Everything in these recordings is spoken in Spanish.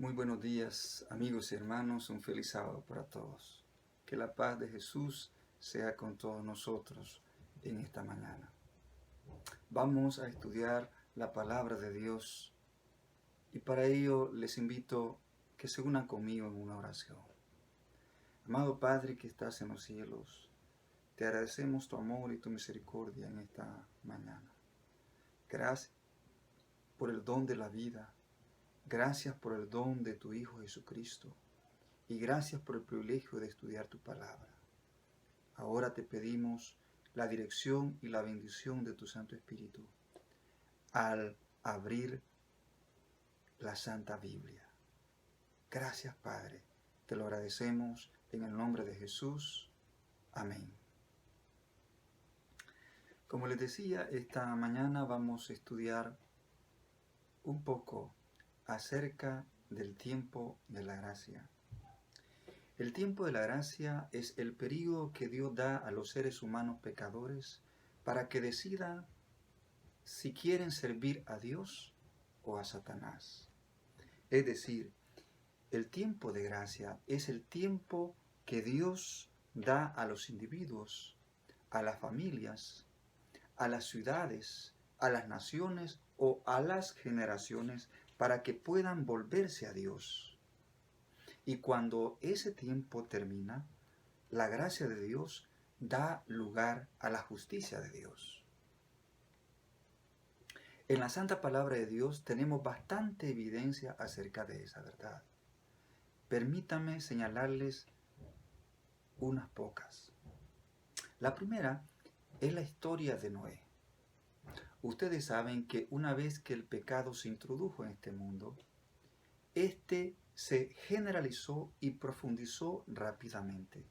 Muy buenos días, amigos y hermanos. Un feliz sábado para todos. Que la paz de Jesús sea con todos nosotros en esta mañana. Vamos a estudiar la palabra de Dios y para ello les invito que se unan conmigo en una oración. Amado Padre que estás en los cielos, te agradecemos tu amor y tu misericordia en esta mañana. Gracias por el don de la vida. Gracias por el don de tu Hijo Jesucristo y gracias por el privilegio de estudiar tu palabra. Ahora te pedimos la dirección y la bendición de tu Santo Espíritu al abrir la Santa Biblia. Gracias, Padre. Te lo agradecemos en el nombre de Jesús. Amén. Como les decía, esta mañana vamos a estudiar un poco acerca del tiempo de la gracia. El tiempo de la gracia es el período que Dios da a los seres humanos pecadores para que decidan si quieren servir a Dios o a Satanás. Es decir, el tiempo de gracia es el tiempo que Dios da a los individuos, a las familias, a las ciudades, a las naciones o a las generaciones para que puedan volverse a Dios. Y cuando ese tiempo termina, la gracia de Dios da lugar a la justicia de Dios. En la Santa Palabra de Dios tenemos bastante evidencia acerca de esa verdad. Permítanme señalarles unas pocas. La primera es la historia de Noé. Ustedes saben que una vez que el pecado se introdujo en este mundo, este se generalizó y profundizó rápidamente.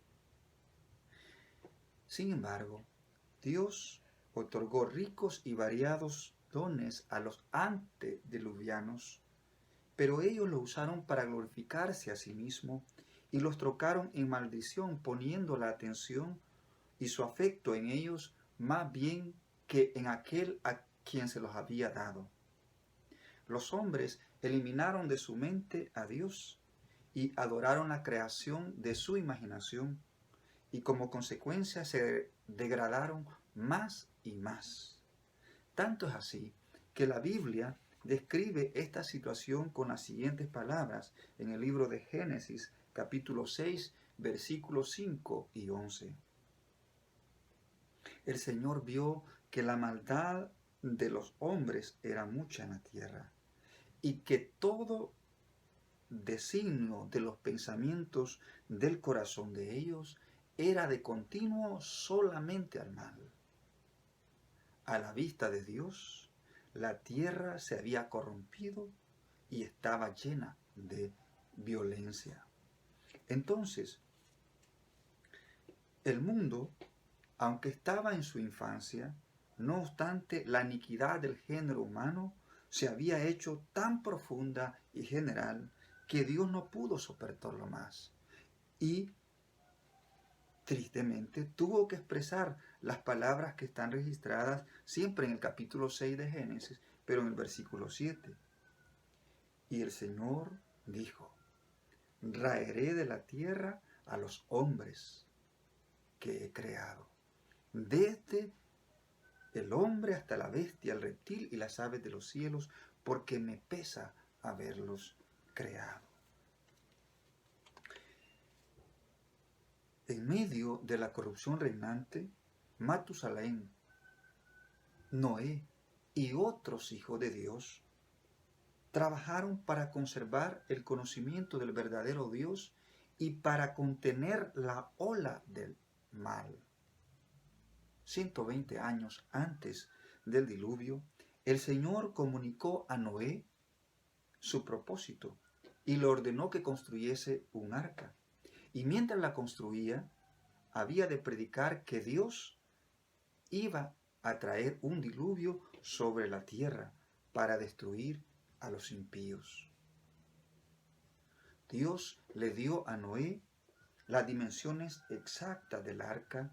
Sin embargo, Dios otorgó ricos y variados dones a los antediluvianos, pero ellos lo usaron para glorificarse a sí mismos y los trocaron en maldición, poniendo la atención y su afecto en ellos más bien que en aquel a quien se los había dado. Los hombres eliminaron de su mente a Dios y adoraron la creación de su imaginación, y como consecuencia se degradaron más y más. Tanto es así que la Biblia describe esta situación con las siguientes palabras en el libro de Génesis, capítulo 6, versículos 5 y 11. El Señor vio que la maldad de los hombres era mucha en la tierra, y que todo designio de los pensamientos del corazón de ellos era de continuo solamente al mal. A la vista de Dios, la tierra se había corrompido y estaba llena de violencia. Entonces, el mundo, aunque estaba en su infancia, no obstante, la iniquidad del género humano se había hecho tan profunda y general que Dios no pudo soportarlo más. Y, tristemente, tuvo que expresar las palabras que están registradas siempre en el capítulo 6 de Génesis, pero en el versículo 7. Y el Señor dijo: raeré de la tierra a los hombres que he creado, desde el hombre hasta la bestia, el reptil y las aves de los cielos, porque me pesa haberlos creado. En medio de la corrupción reinante, Matusalén, Noé y otros hijos de Dios trabajaron para conservar el conocimiento del verdadero Dios y para contener la ola del mal. 120 años antes del diluvio, el Señor comunicó a Noé su propósito y le ordenó que construyese un arca. Y mientras la construía, había de predicar que Dios iba a traer un diluvio sobre la tierra para destruir a los impíos. Dios le dio a Noé las dimensiones exactas del arca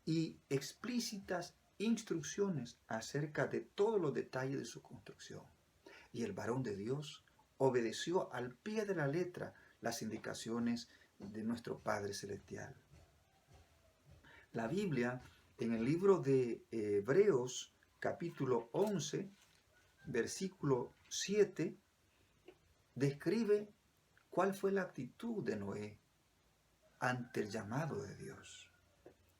y explícitas instrucciones acerca de todos los detalles de su construcción. Y el varón de Dios obedeció al pie de la letra las indicaciones de nuestro Padre Celestial. La Biblia, en el libro de Hebreos, capítulo 11, versículo 7, describe cuál fue la actitud de Noé ante el llamado de Dios.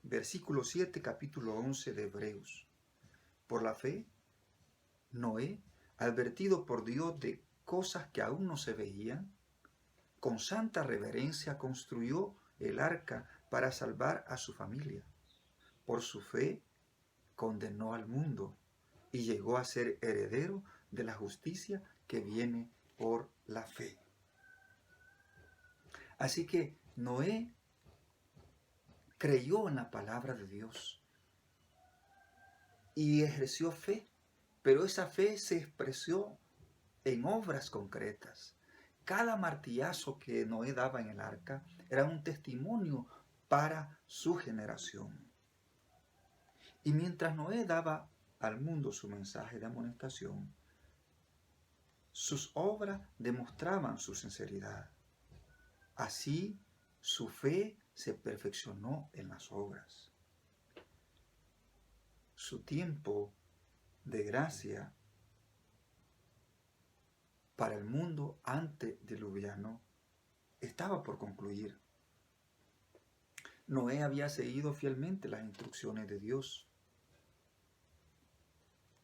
Versículo 7, capítulo 11 de Hebreos. Por la fe, Noé, advertido por Dios de cosas que aún no se veían, con santa reverencia construyó el arca para salvar a su familia. Por su fe, condenó al mundo y llegó a ser heredero de la justicia que viene por la fe. Así que Noé creyó en la palabra de Dios y ejerció fe, pero esa fe se expresó en obras concretas. Cada martillazo que Noé daba en el arca era un testimonio para su generación. Y mientras Noé daba al mundo su mensaje de amonestación, sus obras demostraban su sinceridad. Así, su fe se perfeccionó en las obras. Su tiempo de gracia para el mundo antediluviano estaba por concluir. Noé había seguido fielmente las instrucciones de Dios.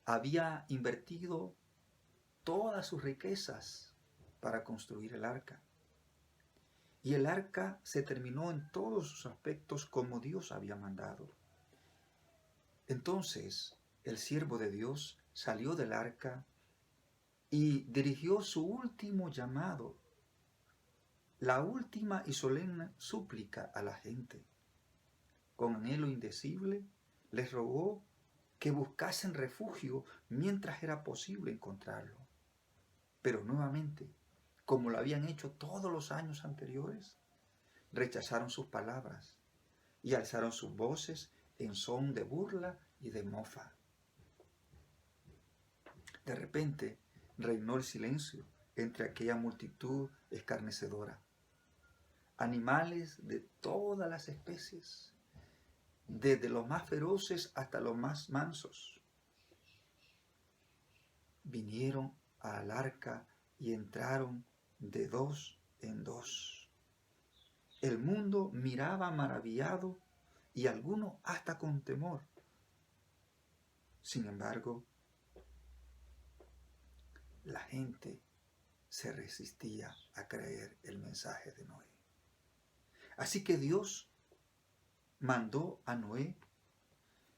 Había invertido todas sus riquezas para construir el arca. Y el arca se terminó en todos sus aspectos como Dios había mandado. Entonces, el siervo de Dios salió del arca y dirigió su último llamado, la última y solemne súplica a la gente. Con anhelo indecible, les rogó que buscasen refugio mientras era posible encontrarlo. Pero nuevamente, como lo habían hecho todos los años anteriores, rechazaron sus palabras y alzaron sus voces en son de burla y de mofa. De repente reinó el silencio entre aquella multitud escarnecedora. Animales de todas las especies, desde los más feroces hasta los más mansos, vinieron al arca y entraron de dos en dos. El mundo miraba maravillado y algunos hasta con temor. Sin embargo, la gente se resistía a creer el mensaje de Noé. Así que Dios mandó a Noé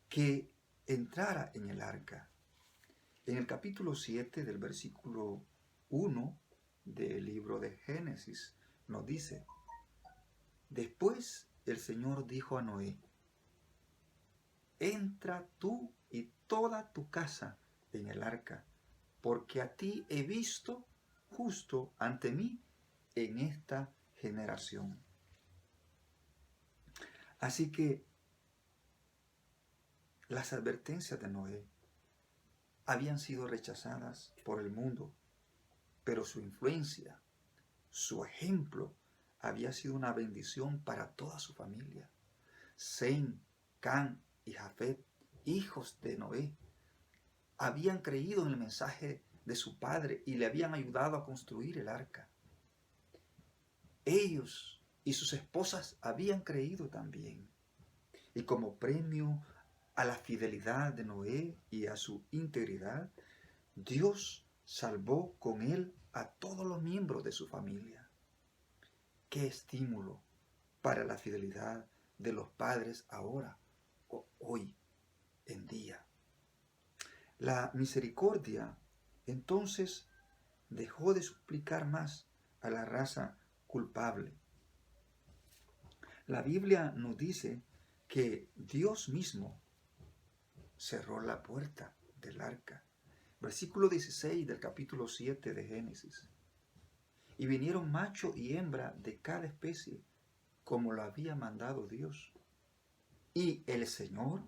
que entrara en el arca. En el capítulo 7 del versículo 1 del libro de Génesis nos dice: después el Señor dijo a Noé: entra tú y toda tu casa en el arca, porque a ti he visto justo ante mí en esta generación. Así que las advertencias de Noé habían sido rechazadas por el mundo, pero su influencia, su ejemplo, había sido una bendición para toda su familia. Sem, Cam y Jafet, hijos de Noé, habían creído en el mensaje de su padre y le habían ayudado a construir el arca. Ellos y sus esposas habían creído también. Y como premio a la fidelidad de Noé y a su integridad, Dios salvó con él a todos los miembros de su familia. ¡Qué estímulo para la fidelidad de los padres ahora, hoy en día! La misericordia entonces dejó de suplicar más a la raza culpable. La Biblia nos dice que Dios mismo cerró la puerta del arca. Versículo 16 del capítulo 7 de Génesis. Y vinieron macho y hembra de cada especie, como lo había mandado Dios. Y el Señor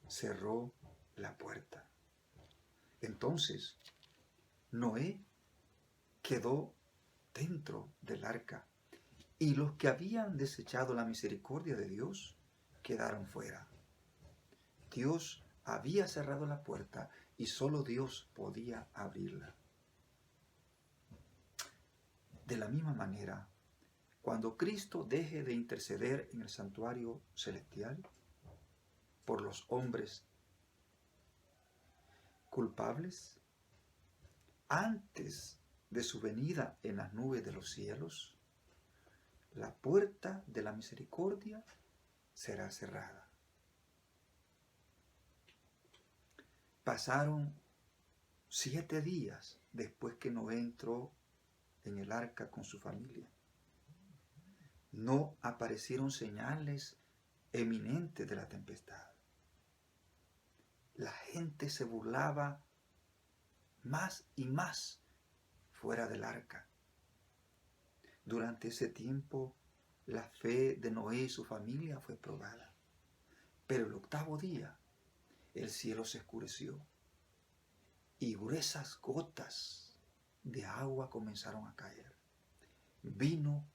cerró la puerta. Entonces, Noé quedó dentro del arca, y los que habían desechado la misericordia de Dios quedaron fuera. Dios había cerrado la puerta y solo Dios podía abrirla. De la misma manera, cuando Cristo deje de interceder en el santuario celestial por los hombres culpables, antes de su venida en las nubes de los cielos, la puerta de la misericordia será cerrada. Pasaron 7 días después que Noé entró en el arca con su familia. No aparecieron señales eminentes de la tempestad. La gente se burlaba más y más fuera del arca. Durante ese tiempo, la fe de Noé y su familia fue probada. Pero el 8º día, el cielo se oscureció y gruesas gotas de agua comenzaron a caer. Vino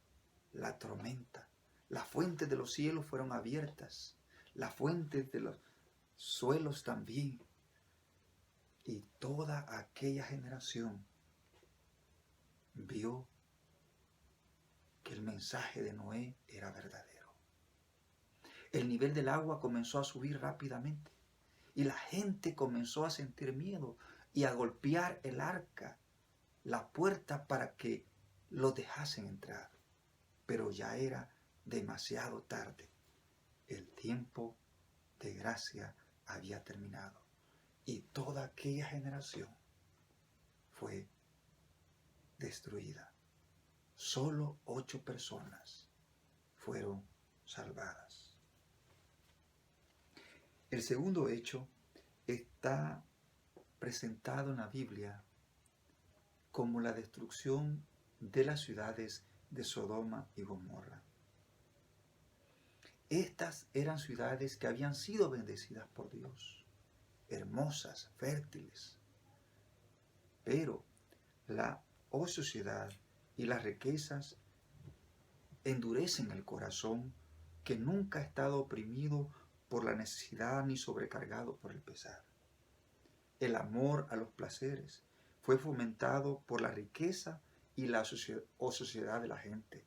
la tormenta. Las fuentes de los cielos fueron abiertas. Las fuentes de los suelos también. Y toda aquella generación vio que el mensaje de Noé era verdadero. El nivel del agua comenzó a subir rápidamente y la gente comenzó a sentir miedo y a golpear el arca, la puerta, para que los dejasen entrar. Pero ya era demasiado tarde. El tiempo de gracia había terminado y toda aquella generación fue destruida. Solo 8 personas fueron salvadas. El segundo hecho está presentado en la Biblia como la destrucción de las ciudades de Sodoma y Gomorra. Estas eran ciudades que habían sido bendecidas por Dios, hermosas, fértiles, pero la ociosidad y las riquezas endurecen el corazón que nunca ha estado oprimido por la necesidad ni sobrecargado por el pesar. El amor a los placeres fue fomentado por la riqueza y la ociosidad de la gente.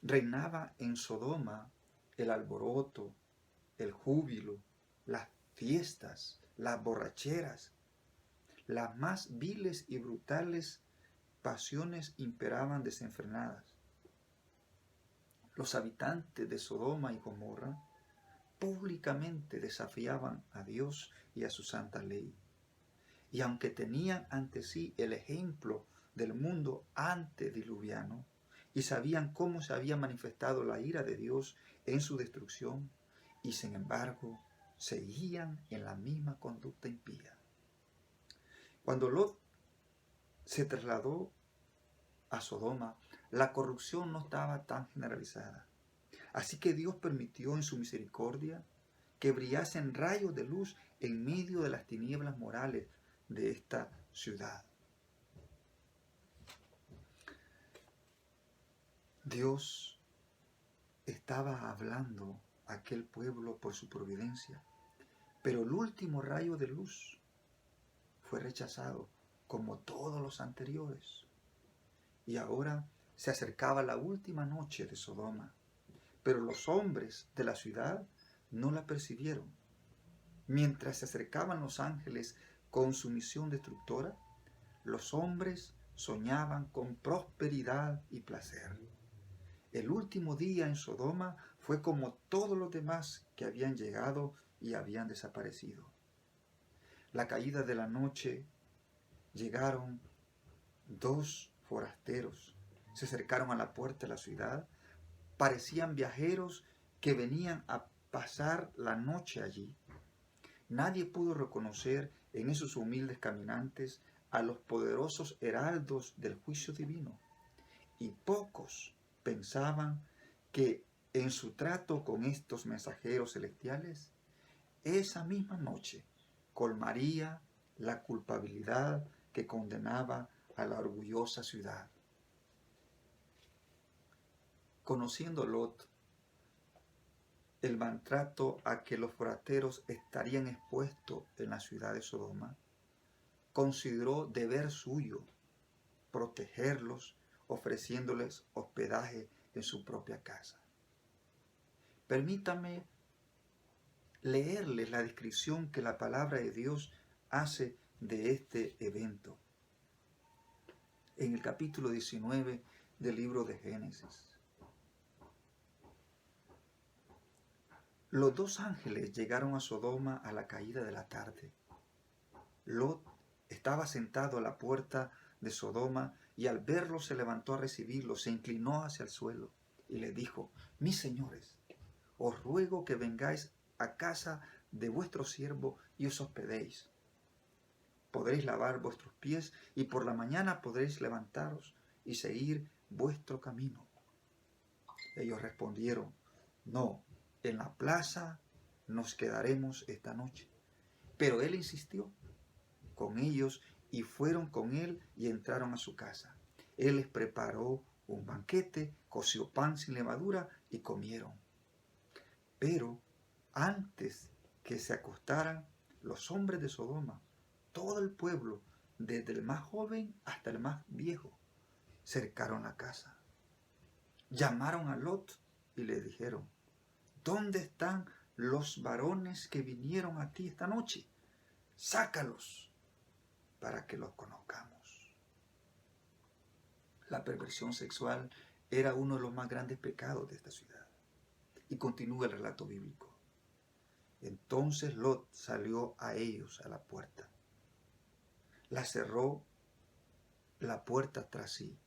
Reinaba en Sodoma el alboroto, el júbilo, las fiestas, las borracheras. Las más viles y brutales pasiones imperaban desenfrenadas. Los habitantes de Sodoma y Gomorra públicamente desafiaban a Dios y a su santa ley. Y aunque tenían ante sí el ejemplo del mundo antediluviano y sabían cómo se había manifestado la ira de Dios en su destrucción, y sin embargo seguían en la misma conducta impía. Cuando Lot se trasladó a Sodoma, la corrupción no estaba tan generalizada. Así que Dios permitió en su misericordia que brillasen rayos de luz en medio de las tinieblas morales de esta ciudad. Dios estaba hablando a aquel pueblo por su providencia, pero el último rayo de luz fue rechazado como todos los anteriores. Y ahora se acercaba la última noche de Sodoma, pero los hombres de la ciudad no la percibieron. Mientras se acercaban los ángeles con su misión destructora, los hombres soñaban con prosperidad y placer. El último día en Sodoma fue como todos los demás que habían llegado y habían desaparecido. La caída de la noche llegaron 2 forasteros, se acercaron a la puerta de la ciudad, parecían viajeros que venían a pasar la noche allí. Nadie pudo reconocer en esos humildes caminantes a los poderosos heraldos del juicio divino, y pocos pensaban que en su trato con estos mensajeros celestiales, esa misma noche colmaría la culpabilidad que condenaba a la orgullosa ciudad. Conociendo Lot el maltrato a que los forasteros estarían expuestos en la ciudad de Sodoma, consideró deber suyo protegerlos, ofreciéndoles hospedaje en su propia casa. Permítame leerles la descripción que la palabra de Dios hace de este evento. En el capítulo 19 del libro de Génesis. Los dos ángeles llegaron a Sodoma a la caída de la tarde. Lot estaba sentado a la puerta de Sodoma y al verlo se levantó a recibirlo, se inclinó hacia el suelo y le dijo: mis señores, os ruego que vengáis a casa de vuestro siervo y os hospedéis. Podréis lavar vuestros pies y por la mañana podréis levantaros y seguir vuestro camino. Ellos respondieron: no, en la plaza nos quedaremos esta noche. Pero él insistió con ellos y fueron con él y entraron a su casa. Él les preparó un banquete, coció pan sin levadura y comieron. Pero antes que se acostaran, los hombres de Sodoma, todo el pueblo, desde el más joven hasta el más viejo, cercaron la casa. Llamaron a Lot y le dijeron: ¿dónde están los varones que vinieron a ti esta noche? Sácalos para que los conozcamos. La perversión sexual era uno de los más grandes pecados de esta ciudad. Y continúa el relato bíblico. Entonces Lot salió a ellos a la puerta. La cerró la puerta tras sí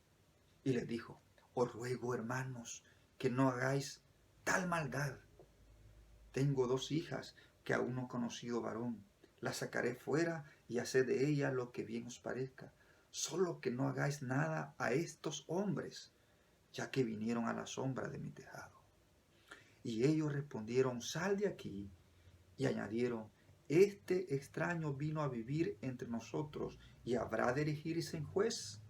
y les dijo: os ruego, hermanos, que no hagáis tal maldad. Tengo 2 hijas que aún no he conocido varón. Las sacaré fuera y haced de ellas lo que bien os parezca. Solo que no hagáis nada a estos hombres, ya que vinieron a la sombra de mi tejado. Y ellos respondieron: sal de aquí. Y añadieron: este extraño vino a vivir entre nosotros y habrá de erigirse en juez.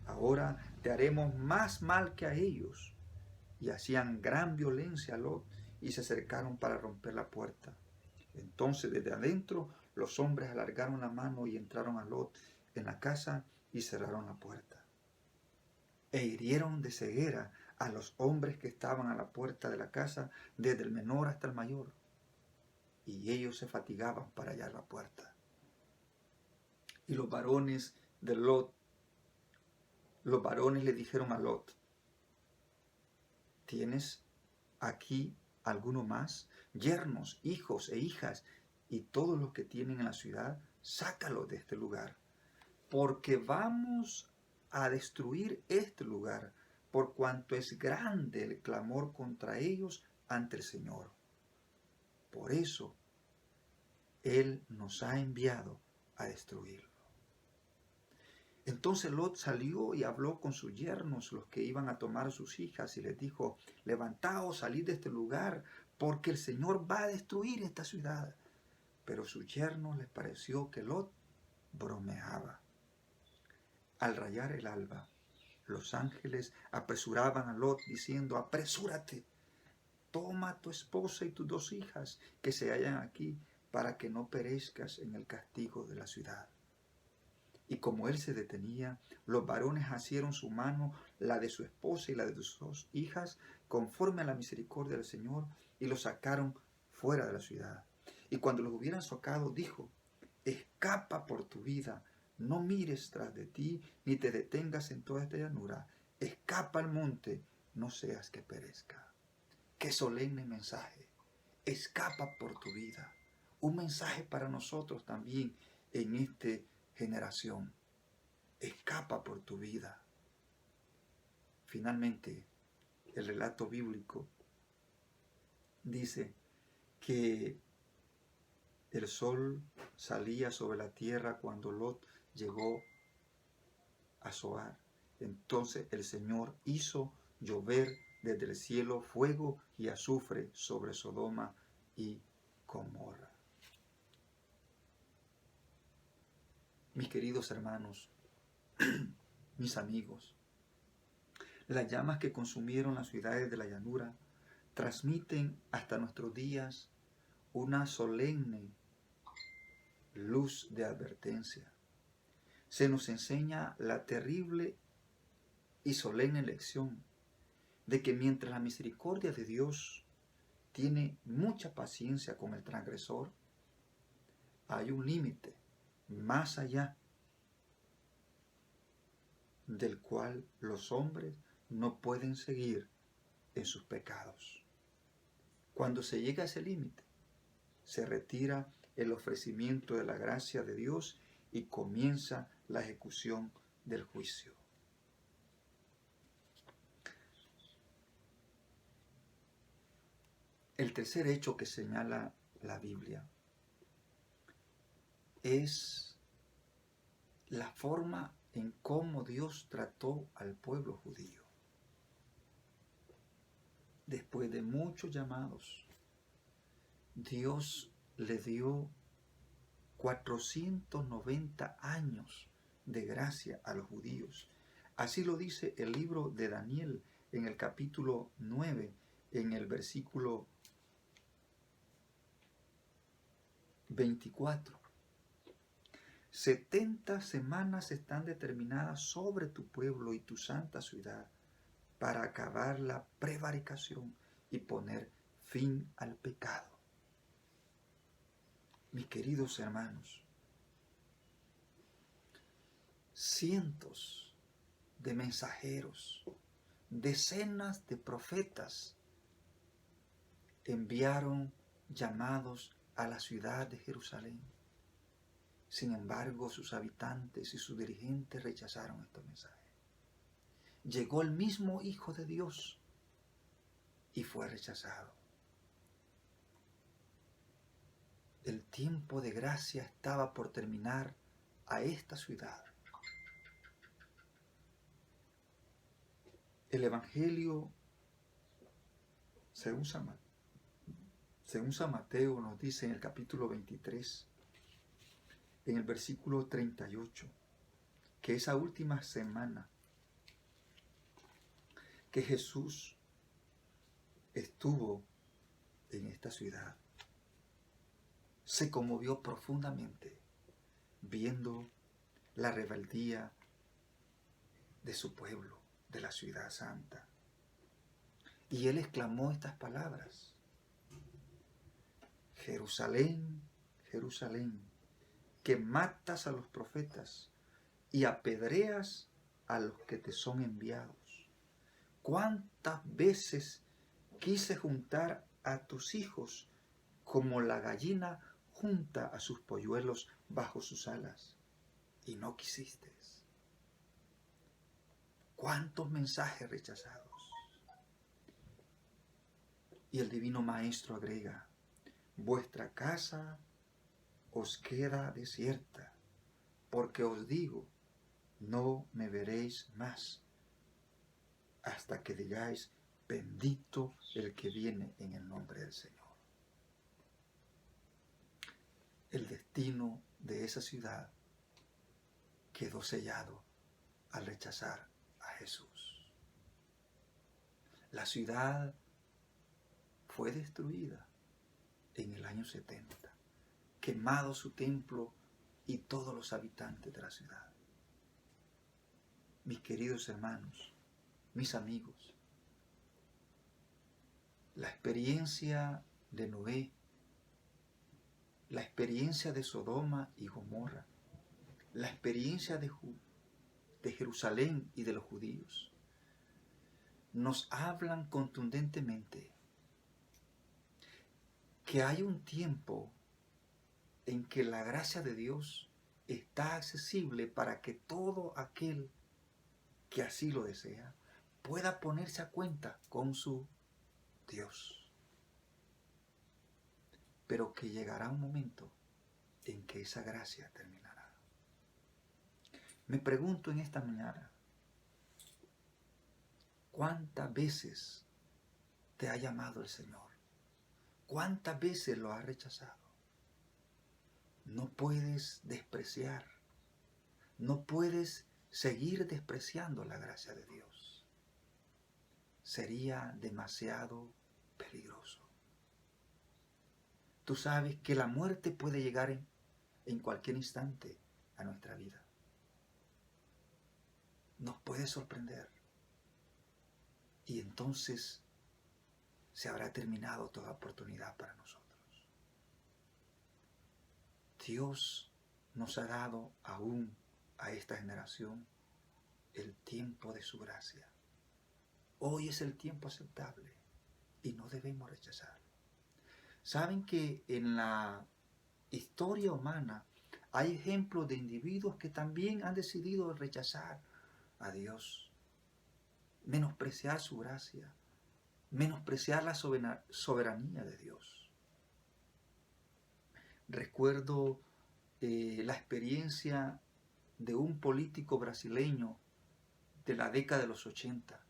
Ahora te haremos más mal que a ellos. Y hacían gran violencia a Lot y se acercaron para romper la puerta. Entonces desde adentro los hombres alargaron la mano y entraron a Lot en la casa y cerraron la puerta. E hirieron de ceguera a los hombres que estaban a la puerta de la casa, desde el menor hasta el mayor. Y ellos se fatigaban para hallar la puerta. Y los varones de Lot, los varones le dijeron a Lot: ¿tienes aquí alguno más? Yernos, hijos e hijas, y todos los que tienen en la ciudad, sácalos de este lugar, porque vamos a destruir este lugar, por cuanto es grande el clamor contra ellos ante el Señor. Por eso Él nos ha enviado a destruirlo. Entonces Lot salió y habló con sus yernos, los que iban a tomar sus hijas, y les dijo: levantaos, salid de este lugar, porque el Señor va a destruir esta ciudad. Pero a sus yernos les pareció que Lot bromeaba. Al rayar el alba, los ángeles apresuraban a Lot diciendo: apresúrate, toma a tu esposa y tus 2 hijas que se hallan aquí, para que no perezcas en el castigo de la ciudad. Y como él se detenía, los varones asieron su mano, la de su esposa y la de sus 2 hijas, conforme a la misericordia del Señor, y los sacaron fuera de la ciudad. Y cuando los hubieran sacado, dijo: escapa por tu vida, no mires tras de ti, ni te detengas en toda esta llanura. Escapa al monte, no seas que perezca. Qué solemne mensaje. Escapa por tu vida. Un mensaje para nosotros también en esta generación. Escapa por tu vida. Finalmente, el relato bíblico dice que el sol salía sobre la tierra cuando Lot llegó a Zoar. Entonces el Señor hizo llover desde el cielo fuego y azufre sobre Sodoma y Gomorra. Mis queridos hermanos, mis amigos, las llamas que consumieron las ciudades de la llanura transmiten hasta nuestros días una solemne luz de advertencia. Se nos enseña la terrible y solemne lección de que mientras la misericordia de Dios tiene mucha paciencia con el transgresor, hay un límite más allá del cual los hombres no pueden seguir en sus pecados. Cuando se llega a ese límite, se retira el ofrecimiento de la gracia de Dios y comienza la ejecución del juicio. El tercer hecho que señala la Biblia es la forma en cómo Dios trató al pueblo judío. Después de muchos llamados, Dios le dio 490 años de gracia a los judíos. Así lo dice el libro de Daniel en el capítulo 9, en el versículo 24. 70 semanas están determinadas sobre tu pueblo y tu santa ciudad para acabar la prevaricación y poner fin al pecado. Mis queridos hermanos, cientos de mensajeros, decenas de profetas enviaron llamados a la ciudad de Jerusalén. Sin embargo, sus habitantes y sus dirigentes rechazaron estos mensajes. Llegó el mismo Hijo de Dios y fue rechazado. El tiempo de gracia estaba por terminar a esta ciudad. El Evangelio, según San Mateo, nos dice en el capítulo 23, en el versículo 38, que esa última semana que Jesús estuvo en esta ciudad, se conmovió profundamente viendo la rebeldía de su pueblo, de la ciudad santa. Y él exclamó estas palabras: Jerusalén, Jerusalén, que matas a los profetas y apedreas a los que te son enviados. ¿Cuántas veces quise juntar a tus hijos como la gallina junta a sus polluelos bajo sus alas, y no quisiste? ¿Cuántos mensajes rechazados? Y el Divino Maestro agrega: vuestra casa os queda desierta, porque os digo, no me veréis más, hasta que digáis, bendito el que viene en el nombre del Señor. El destino de esa ciudad quedó sellado al rechazar a Jesús. La ciudad fue destruida en el año 70, quemado su templo y todos los habitantes de la ciudad. Mis queridos hermanos, mis amigos, la experiencia de Noé, la experiencia de Sodoma y Gomorra, la experiencia de Jerusalén y de los judíos, nos hablan contundentemente que hay un tiempo en que la gracia de Dios está accesible para que todo aquel que así lo desea pueda ponerse a cuenta con su Dios. Pero que llegará un momento en que esa gracia terminará. Me pregunto en esta mañana, ¿cuántas veces te ha llamado el Señor? ¿Cuántas veces lo has rechazado? No puedes despreciar No puedes seguir despreciando la gracia de Dios. Sería demasiado peligroso. Tú sabes que la muerte puede llegar en cualquier instante a nuestra vida. Nos puede sorprender. Y entonces se habrá terminado toda oportunidad para nosotros. Dios nos ha dado aún a esta generación el tiempo de su gracia. Hoy es el tiempo aceptable y no debemos rechazarlo. Saben que en la historia humana hay ejemplos de individuos que también han decidido rechazar a Dios, menospreciar su gracia, menospreciar la soberanía de Dios. Recuerdo la experiencia de un político brasileño de la década de los 80,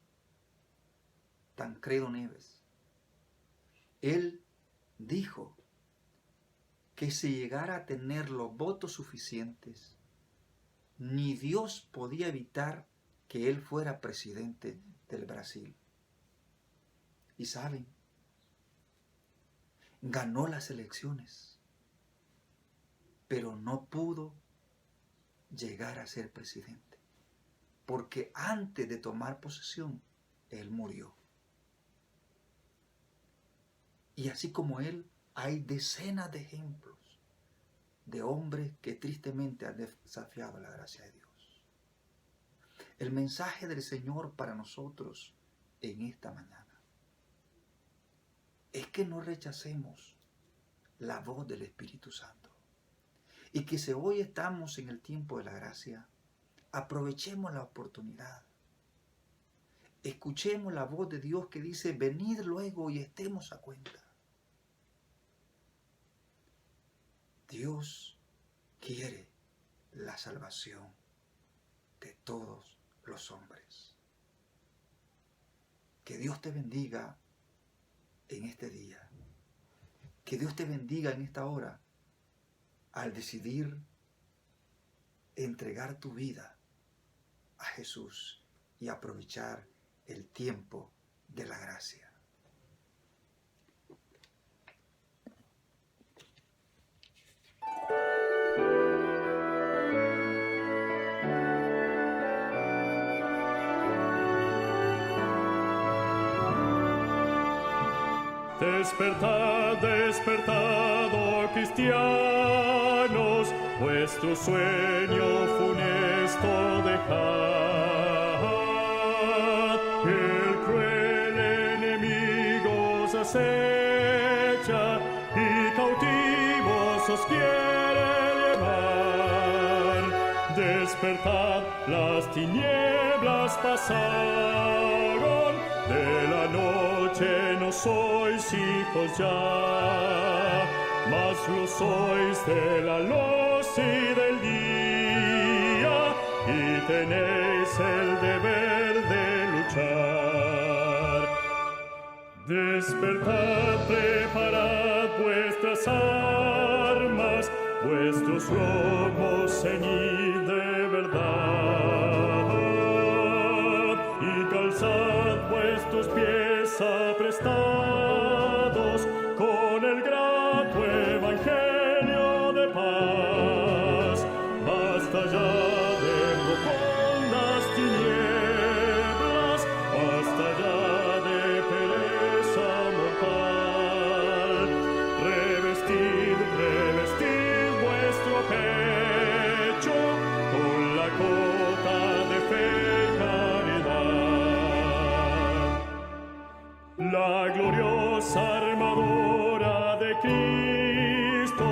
Tancredo Neves. Él dijo que si llegara a tener los votos suficientes, ni Dios podía evitar que él fuera presidente del Brasil. Y saben, ganó las elecciones, pero no pudo llegar a ser presidente, porque antes de tomar posesión, él murió. Y así como él, hay decenas de ejemplos de hombres que tristemente han desafiado la gracia de Dios. El mensaje del Señor para nosotros en esta mañana es que no rechacemos la voz del Espíritu Santo. Y que si hoy estamos en el tiempo de la gracia, aprovechemos la oportunidad. Escuchemos la voz de Dios que dice, venid luego y estemos a cuenta. Dios quiere la salvación de todos los hombres. Que Dios te bendiga en este día. Que Dios te bendiga en esta hora al decidir entregar tu vida a Jesús y aprovechar el tiempo de la gracia. Despertad, despertad, oh cristianos, vuestro sueño funesto dejad. El cruel enemigo os acecha y cautivos os quiere llevar. Despertad, las tinieblas pasaron, de la noche no sois hijos ya, mas lo sois de la luz y del día, y tenéis el deber de luchar. Despertad, preparad vuestras armas, vuestros lomos ceñid de verdad, y calzad vuestros pies aprestados con el grato evangelio de paz. Basta ya de profundas tinieblas, basta ya de pereza mortal. Revestid, revestid vuestro pecho con la cota de fe y caridad. La gloriosa armadura de Cristo,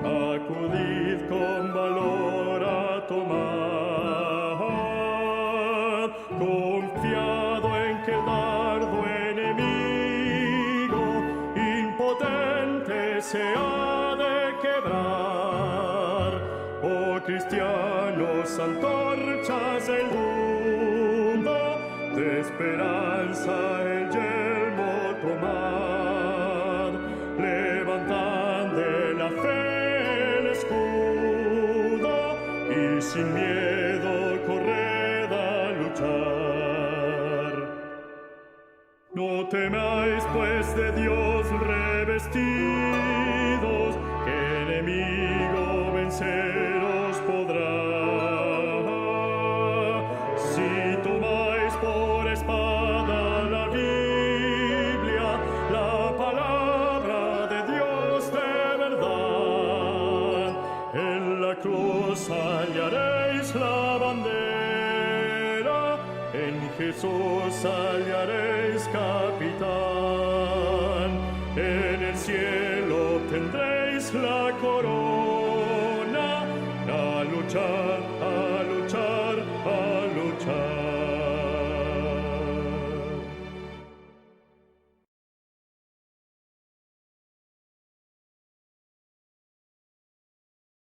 acudid con valor a tomar, confiado en que el dardo enemigo impotente se ha de quebrar. Oh cristianos, antorchas del mundo, de esperanza el yelmo tomad, levantad de la fe el escudo y sin miedo temáis pues de Dios revestidos, que enemigo venceros podrá. Si tomáis por espada la Biblia, la palabra de Dios de verdad, en la cruz hallaréis la bandera, en Jesús hallaréis capitán, en el cielo tendréis la corona, la lucha